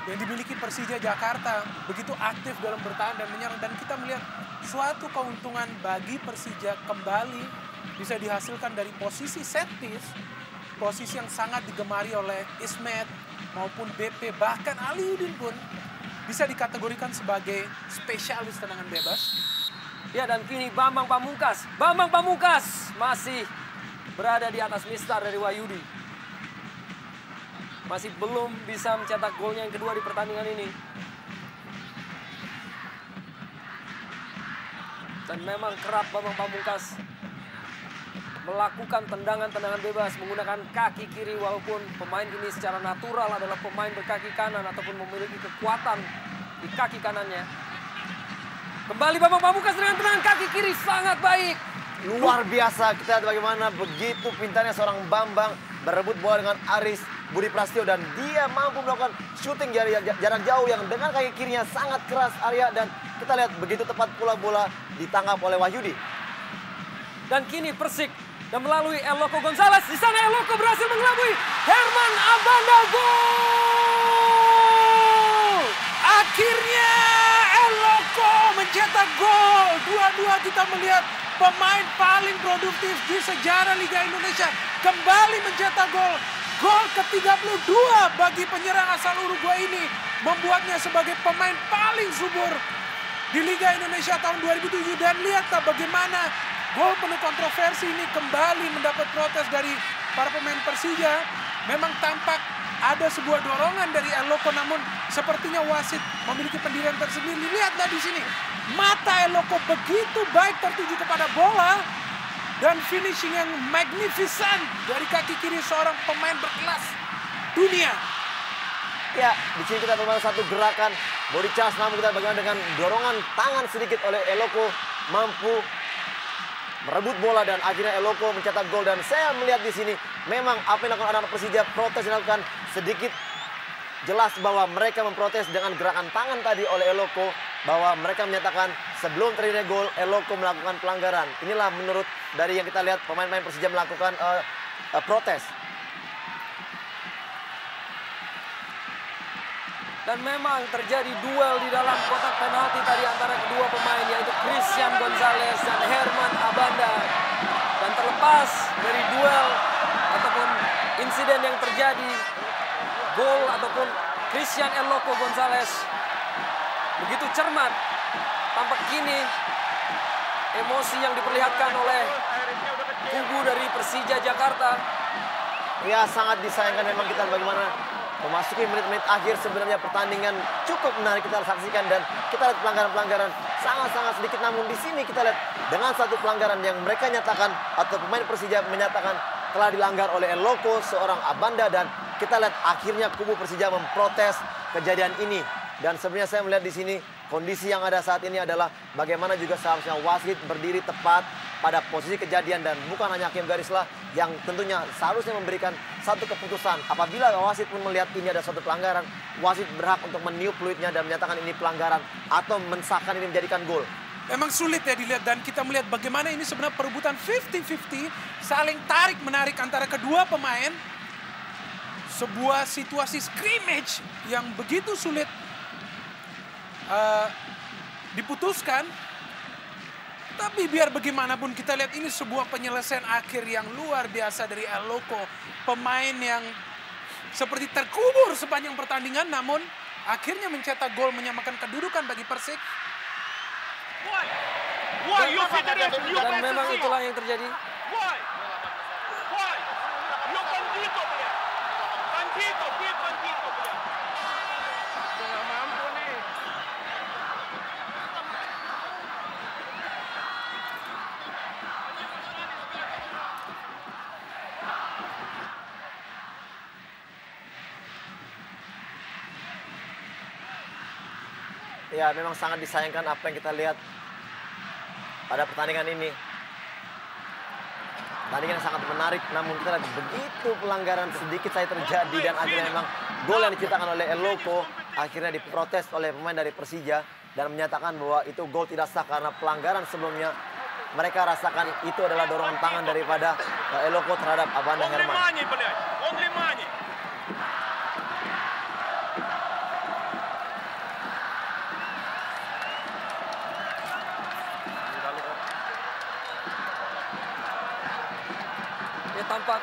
yang dimiliki Persija Jakarta, begitu aktif dalam bertahan dan menyerang, dan kita melihat suatu keuntungan bagi Persija kembali bisa dihasilkan dari posisi set piece, posisi yang sangat digemari oleh Ismet maupun BP, bahkan Aliudin pun bisa dikategorikan sebagai spesialis tendangan bebas. Ya, dan kini Bambang Pamungkas masih berada di atas mistar dari Wahyudi. Masih belum bisa mencetak golnya yang kedua di pertandingan ini. Dan memang kerap Bambang Pamungkas melakukan tendangan-tendangan bebas menggunakan kaki kiri, walaupun pemain ini secara natural adalah pemain berkaki kanan ataupun memiliki kekuatan di kaki kanannya. Kembali Bambang Pamungkas dengan tendangan kaki kiri sangat baik. Luar biasa, kita lihat bagaimana begitu pintarnya seorang Bambang berebut bola dengan Aris Budi Prasetyo, dan dia mampu melakukan syuting jarak jauh yang dengan kaki kirinya sangat keras, Arya, dan kita lihat begitu tepat pula bola ditangkap oleh Wahyudi. Dan kini Persik dan melalui Eloko Gonzalez, di sana Eloko berhasil mengelabui Herman Abanda, gol! Akhirnya Eloko mencetak gol. Dua-dua kita melihat pemain paling produktif di sejarah Liga Indonesia kembali mencetak gol. Gol ke-32 bagi penyerang asal Uruguay ini membuatnya sebagai pemain paling subur di Liga Indonesia tahun 2007. Dan lihatlah bagaimana gol penuh kontroversi ini kembali mendapat protes dari para pemain Persija. Memang tampak ada sebuah dorongan dari Eloko, namun sepertinya wasit memiliki pendirian tersendiri. Lihatlah di sini, mata Eloko begitu baik tertuju kepada bola dan finishing yang magnificent dari kaki kiri seorang pemain berkelas dunia. Ya, di sini kita memang satu gerakan body charge, namun kita bagaimana dengan dorongan tangan sedikit oleh Eloko mampu merebut bola dan akhirnya Eloko mencetak gol. Dan saya melihat di sini memang apa yang dilakukan anak-anak Persija, protes dilakukan sedikit jelas bahwa mereka memprotes dengan gerakan tangan tadi oleh Eloko, bahwa mereka menyatakan sebelum terjadi gol Eloko melakukan pelanggaran. Inilah menurut dari yang kita lihat pemain-pemain Persija melakukan protes. Dan memang terjadi duel di dalam kotak penalti tadi antara kedua pemain, yaitu Christian Gonzalez dan Herman Abanda. Dan terlepas dari duel ataupun insiden yang terjadi, gol ataupun Christian Eloko Gonzalez begitu cermat, tampak kini emosi yang diperlihatkan oleh kubu dari Persija Jakarta. Ya, sangat disayangkan memang kita bagaimana memasuki menit-menit akhir sebenarnya pertandingan cukup menarik kita saksikan, dan kita lihat pelanggaran-pelanggaran sangat-sangat sedikit, namun di sini kita lihat dengan satu pelanggaran yang mereka nyatakan atau pemain Persija menyatakan telah dilanggar oleh Eloko seorang Abanda, dan kita lihat akhirnya kubu Persija memprotes kejadian ini. Dan sebenarnya saya melihat di sini kondisi yang ada saat ini adalah bagaimana juga seharusnya wasit berdiri tepat pada posisi kejadian, dan bukan hanya hakim garislah yang tentunya seharusnya memberikan satu keputusan. Apabila wasit pun melihat ini ada suatu pelanggaran, wasit berhak untuk meniup peluitnya dan menyatakan ini pelanggaran atau mensahkan ini menjadikan gol. Memang sulit ya dilihat, dan kita melihat bagaimana ini sebenarnya perebutan 50-50, saling tarik-menarik antara kedua pemain. Sebuah situasi scrimmage yang begitu sulit diputuskan. Tapi biar bagaimanapun kita lihat ini sebuah penyelesaian akhir yang luar biasa dari Eloko. Pemain yang seperti terkubur sepanjang pertandingan, namun akhirnya mencetak gol menyamakan kedudukan bagi Persik. Why you federation? You Dan memang PSSI. itulah yang terjadi. Why? Why? You bandito, блядь. Bandito, big bandito, блядь. Nggak mampu nih. Ya, memang sangat disayangkan apa yang kita lihat pada pertandingan ini. Pertandingan yang sangat menarik, namun kita lihat begitu pelanggaran sedikit saja terjadi dan akhirnya memang gol yang diciptakan oleh Eloko akhirnya diprotes oleh pemain dari Persija dan menyatakan bahwa itu gol tidak sah karena pelanggaran sebelumnya. Mereka rasakan itu adalah dorongan tangan daripada Eloko terhadap Abanda Only Herman. money, блядь. Only money. Ya tampak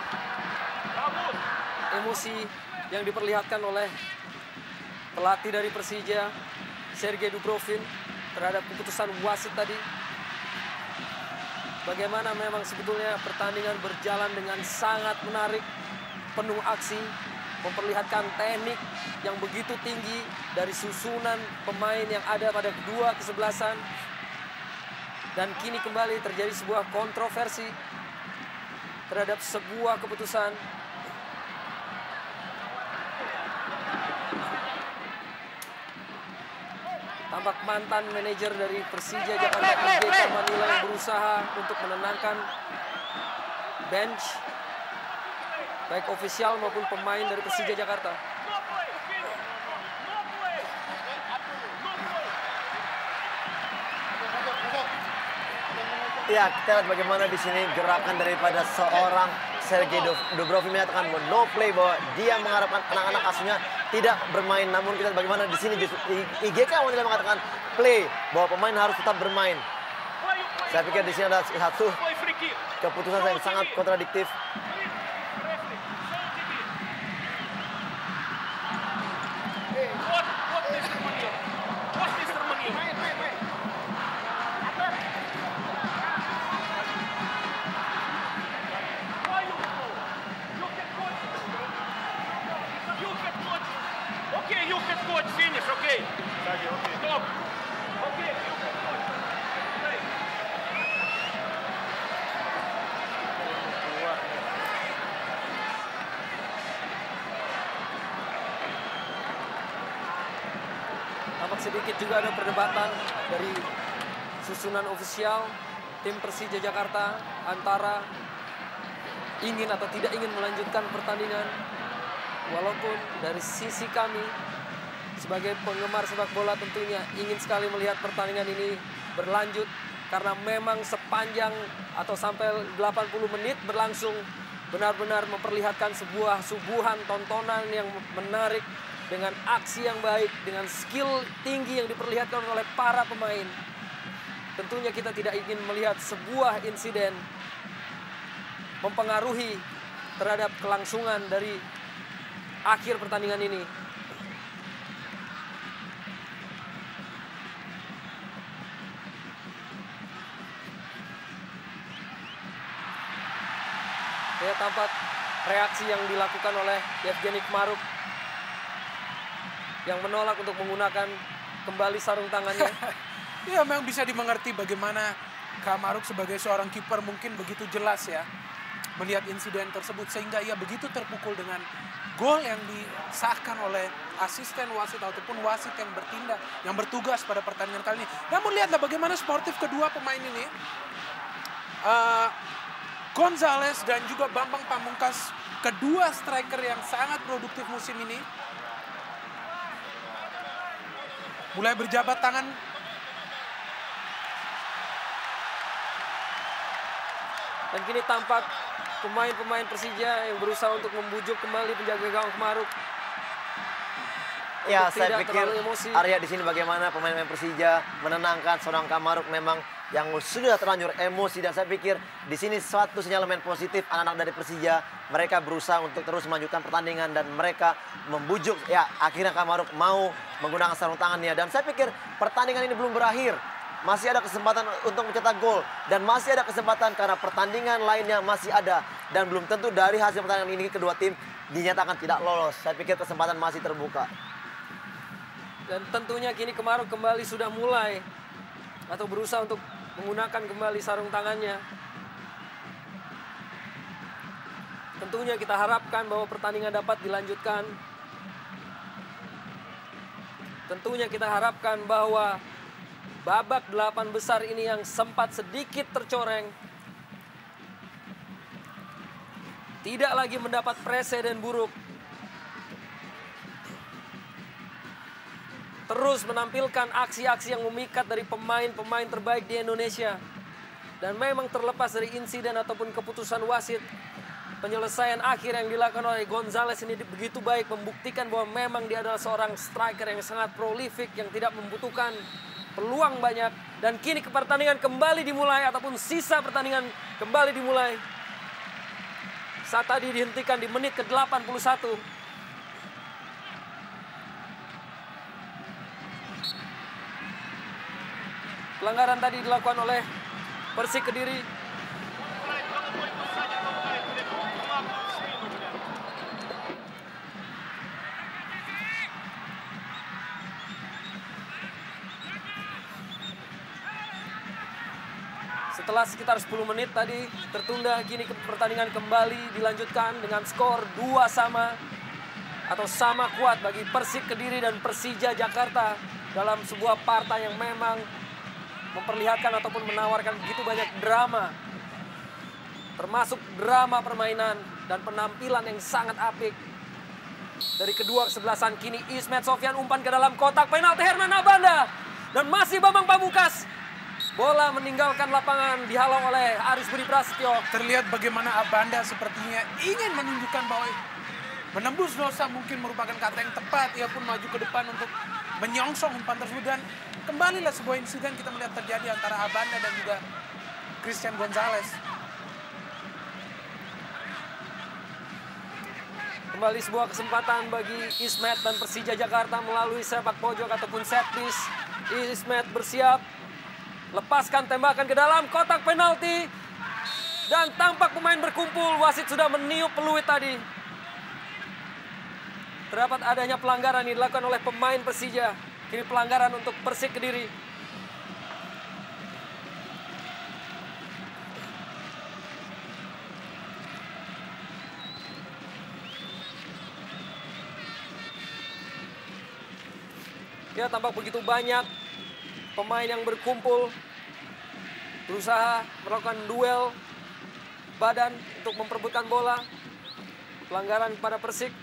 Bagus. emosi yang diperlihatkan oleh pelatih dari Persija, Sergei Dubrovin, terhadap keputusan wasit tadi. Bagaimana memang sebetulnya pertandingan berjalan dengan sangat menarik, penuh aksi, memperlihatkan teknik yang begitu tinggi dari susunan pemain yang ada pada kedua kesebelasan. Dan kini kembali terjadi sebuah kontroversi terhadap sebuah keputusan. Tampak mantan manajer dari Persija Jakarta, IGK Manila, yang berusaha untuk menenangkan bench, baik ofisial maupun pemain dari Persija Jakarta. No play. Finish. No play. No play. Ya, kita lihat bagaimana di sini gerakan daripada seorang Sergei Dubrovin menyatakan no play, bahwa dia mengharapkan anak-anak asuhnya tidak bermain. Namun kita lihat bagaimana di sini justru IGK Manila mengatakan play, bahwa pemain harus tetap bermain. Why you play? Saya pikir di sini ada satu Play free kick. keputusan yang sangat kontradiktif. What Mr. Manil? What Mr. Manil? Why you foul? You can coach. You can coach. Okay, you can coach. Finish. Okay. Stop. Okay, you can coach. Play. Tampak sedikit juga ada perdebatan dari susunan ofisial tim Persija Jakarta antara ingin atau tidak ingin melanjutkan pertandingan. Walaupun dari sisi kami sebagai penggemar sepak bola tentunya ingin sekali melihat pertandingan ini berlanjut, karena memang sepanjang atau sampai 80 menit berlangsung benar-benar memperlihatkan sebuah suguhan tontonan yang menarik dengan aksi yang baik, dengan skill tinggi yang diperlihatkan oleh para pemain. Tentunya kita tidak ingin melihat sebuah insiden mempengaruhi terhadap kelangsungan dari akhir pertandingan ini. Ya, tampak reaksi yang dilakukan oleh Yevgeny Kmaruk yang menolak untuk menggunakan kembali sarung tangannya. Ya, memang bisa dimengerti bagaimana Kmaruk sebagai seorang kiper mungkin begitu jelas ya melihat insiden tersebut, sehingga ia begitu terpukul dengan gol yang disahkan oleh asisten wasit ataupun wasit yang bertindak, yang bertugas pada pertandingan kali ini. Namun lihatlah bagaimana sportif kedua pemain ini. Gonzalez dan juga Bambang Pamungkas, kedua striker yang sangat produktif musim ini, mulai berjabat tangan. Dan kini tampak pemain-pemain Persija yang berusaha untuk membujuk kembali penjaga gawang Kmaruk. Ya, Untuk saya tidak pikir terlalu emosi. Arya di sini bagaimana pemain-pemain Persija menenangkan seorang Kmaruk memang yang sudah terlanjur emosi, dan saya pikir di sini suatu sinyalemen positif anak-anak dari Persija. Mereka berusaha untuk terus melanjutkan pertandingan dan mereka membujuk, ya akhirnya Kmaruk mau menggunakan sarung tangannya, dan saya pikir pertandingan ini belum berakhir. masih ada kesempatan untuk mencetak gol. Dan masih ada kesempatan karena pertandingan lainnya masih ada. Dan belum tentu dari hasil pertandingan ini kedua tim dinyatakan tidak lolos. Saya pikir kesempatan masih terbuka. Dan tentunya kini Kemaruk kembali sudah mulai atau berusaha untuk menggunakan kembali sarung tangannya. Tentunya kita harapkan bahwa pertandingan dapat dilanjutkan. Tentunya kita harapkan bahwa babak 8 besar ini yang sempat sedikit tercoreng tidak lagi mendapat presiden buruk. Terus menampilkan aksi-aksi yang memikat dari pemain-pemain terbaik di Indonesia. Dan memang terlepas dari insiden ataupun keputusan wasit, penyelesaian akhir yang dilakukan oleh Gonzales ini begitu baik, membuktikan bahwa memang dia adalah seorang striker yang sangat prolific, yang tidak membutuhkan peluang banyak. Dan kini pertandingan kembali dimulai ataupun sisa pertandingan kembali dimulai. Saat tadi dihentikan di menit ke-81. Pelanggaran tadi dilakukan oleh Persik Kediri. Setelah sekitar 10 menit tadi tertunda, kini pertandingan kembali dilanjutkan dengan skor 2-2 atau sama kuat bagi Persik Kediri dan Persija Jakarta dalam sebuah partai yang memang memperlihatkan ataupun menawarkan begitu banyak drama, termasuk drama permainan dan penampilan yang sangat apik dari kedua kesebelasan. Kini Ismet Sofyan umpan ke dalam kotak penalti Herman Abanda dan masih Bambang Pamungkas. Bola meninggalkan lapangan, dihalau oleh Aris Budi Prasetyo. Terlihat bagaimana Abanda sepertinya ingin menunjukkan bahwa menembus dosa mungkin merupakan kata yang tepat. Ia pun maju ke depan untuk menyongsong umpan tersebut. Dan kembalilah sebuah insiden kita melihat terjadi antara Abanda dan juga Christian Gonzalez. Kembali sebuah kesempatan bagi Ismet dan Persija Jakarta melalui sepak pojok ataupun set piece. Ismet bersiap. Lepaskan tembakan ke dalam kotak penalti. Dan tampak pemain berkumpul. Wasit sudah meniup peluit tadi. Terdapat adanya pelanggaran yang dilakukan oleh pemain Persija. Kini pelanggaran untuk Persik Kediri. Ya, tampak begitu banyak pemain yang berkumpul, berusaha melakukan duel badan untuk memperebutkan bola. Pelanggaran pada Persik.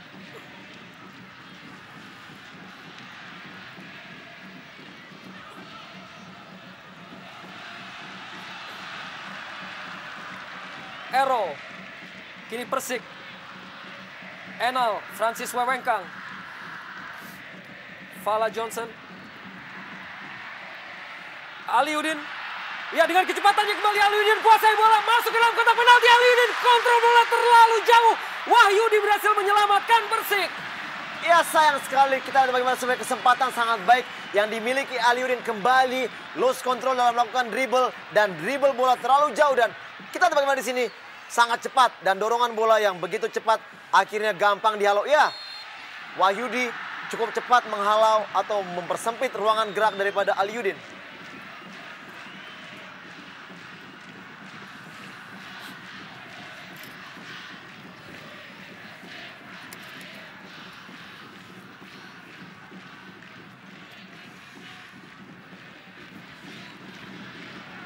Ero, kini Persik. Enal, Francis Wewengkang. Fala Johnson. Aliudin. Ya, dengan kecepatannya kembali Aliudin kuasai bola, masuk ke dalam kotak penalti. Aliudin kontrol bola terlalu jauh. Wahyudi berhasil menyelamatkan Persik. Ya, sayang sekali kita lihat bagaimana sebuah kesempatan sangat baik yang dimiliki Aliudin, kembali lose control dalam melakukan dribble dan dribble bola terlalu jauh. Dan kita lihat bagaimana di sini sangat cepat dan dorongan bola yang begitu cepat akhirnya gampang dihalau. Ya, Wahyudi cukup cepat menghalau atau mempersempit ruangan gerak daripada Aliudin.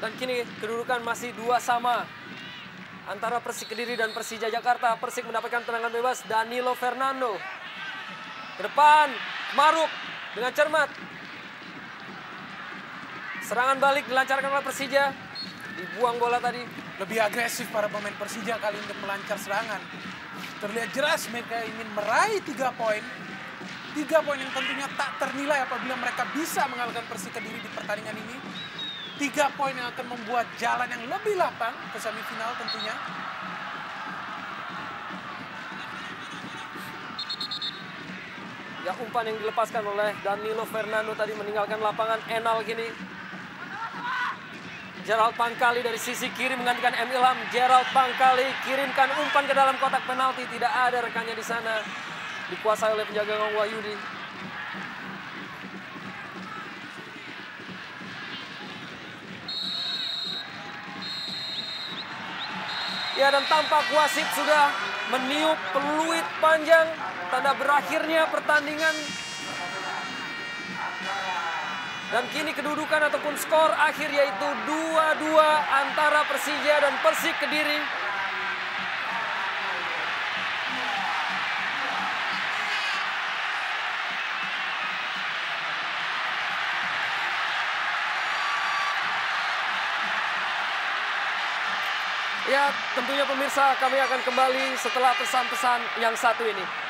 Dan kini kedudukan masih 2-2 antara Persik Kediri dan Persija Jakarta. Persik mendapatkan tendangan bebas Danilo Fernando. Ke depan, Maruk dengan cermat. Serangan balik dilancarkan oleh Persija. Dibuang bola tadi. Lebih agresif para pemain Persija kali untuk melancar serangan. Terlihat jelas mereka ingin meraih 3 poin. 3 poin yang tentunya tak ternilai apabila mereka bisa mengalahkan Persik Kediri di pertandingan ini. 3 poin yang akan membuat jalan yang lebih lapang ke semifinal tentunya. Ya, umpan yang dilepaskan oleh Danilo Fernando tadi meninggalkan lapangan. Enal kini. Gerald Pangkali dari sisi kiri menggantikan M. Ilham. Gerald Pangkali kirimkan umpan ke dalam kotak penalti. Tidak ada rekannya di sana. Dikuasai oleh penjaga gawang Wahyudi. Ya, dan tampak wasit sudah meniup peluit panjang. Tanda berakhirnya pertandingan. Dan kini kedudukan ataupun skor akhir yaitu 2-2 antara Persija dan Persik Kediri. Ya, tentunya pemirsa, kami akan kembali setelah pesan-pesan yang satu ini.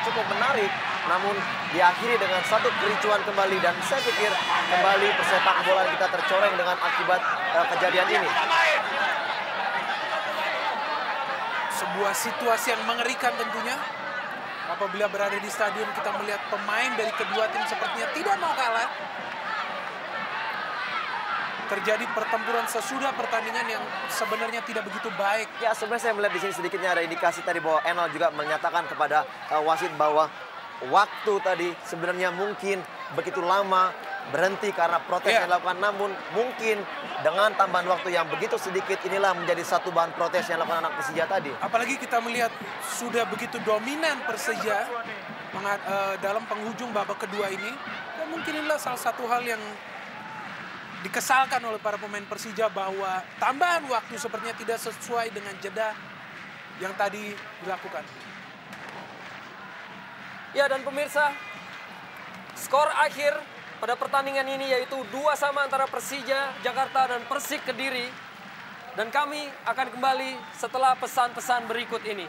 Cukup menarik, namun diakhiri dengan satu kericuan kembali, dan saya pikir kembali persepak bola kita tercoreng dengan akibat kejadian ini. Sebuah situasi yang mengerikan tentunya. Apabila berada di stadion kita melihat pemain dari kedua tim sepertinya tidak mau kalah. Terjadi pertempuran sesudah pertandingan yang sebenarnya tidak begitu baik. Ya, sebenarnya saya melihat di sini sedikitnya ada indikasi tadi bahwa Enol juga menyatakan kepada wasit bahwa waktu tadi sebenarnya mungkin begitu lama berhenti karena protes yang dilakukan. Namun mungkin dengan tambahan waktu yang begitu sedikit inilah menjadi satu bahan protes yang dilakukan anak Persija tadi. Apalagi kita melihat sudah begitu dominan Persija dalam penghujung babak kedua ini. Dan mungkin inilah salah satu hal yang dikesalkan oleh para pemain Persija bahwa tambahan waktu sepertinya tidak sesuai dengan jeda yang tadi dilakukan. Ya, dan pemirsa, skor akhir pada pertandingan ini yaitu 2-2 antara Persija Jakarta dan Persik Kediri. Dan kami akan kembali setelah pesan-pesan berikut ini.